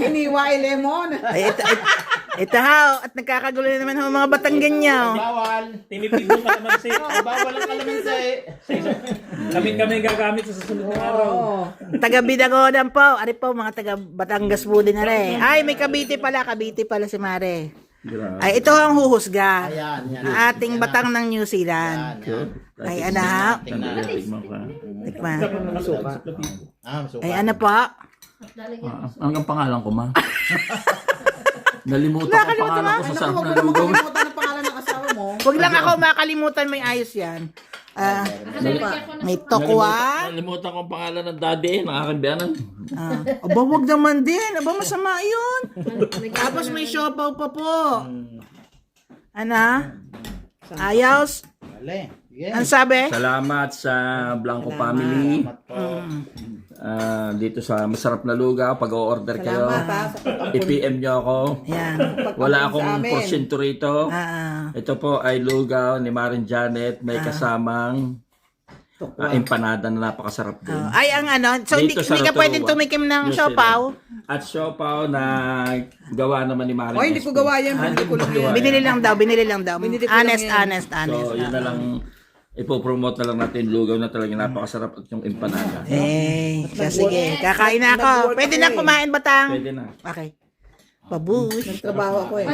iniwa ay lemon. Ay, ito ha, at nagkakagulo na naman ang mga Batanggan niyo. Bawal. Tinipid mo kalamansi. Bawal ang kalamansi. Kami gagamit sa susunod na araw. Taga Bidagodan po. Ari po, mga taga Batangas po din na rin. Ay, may Cavite pala si Mare. Ay, ito ang huhusga. Ayan, yan. Ang ating batang ng New Zealand. Ay, ano ha? Tikman. Suka. Ay, ano po? Hanggang pangalan ko, ma. Nalimutan ko ang pangalan ko sa sarap na lugaw. Nakalimutan ang pangalan ng asawa mo. Huwag lang ako makalimutan, may ayos yan. May tokwa. Nalimutan ko ang pangalan ng daddy, ng aking biyanan. Aba, wag naman din. Aba, masama yun. Tapos may siopaw pa po. Ano? Ayos? Dali. Sige. Ang sabi? Salamat sa Blanco family. Salamat po. Dito sa masarap na lugaw. Pag-o-order kayo, Salamat ha, sa pagpapun- i-PM nyo ako. Yan. Wala sa akong amin. porsyento rito. Ito po ay lugaw ni Marin Janet. May kasamang empanada na napakasarap din. Ay, ang ano. So, hindi Dito sa ka Rotorua, pwedeng tumikim ng New siopaw. Zealand. At siopaw na gawa naman ni Marin. Oh, hindi ko Espe. gawa yan. Binili ko lang yan. Binili lang daw. Binili ko lang Honest, yan. honest. So, yun na lang. Ipopromote na lang natin lugaw na talaga napakasarap at yung empanada. Siya, sige. Kakain na ako. Pwede na kumain, Batang. Pwede na. Okay. Babush. Trabaho ako eh.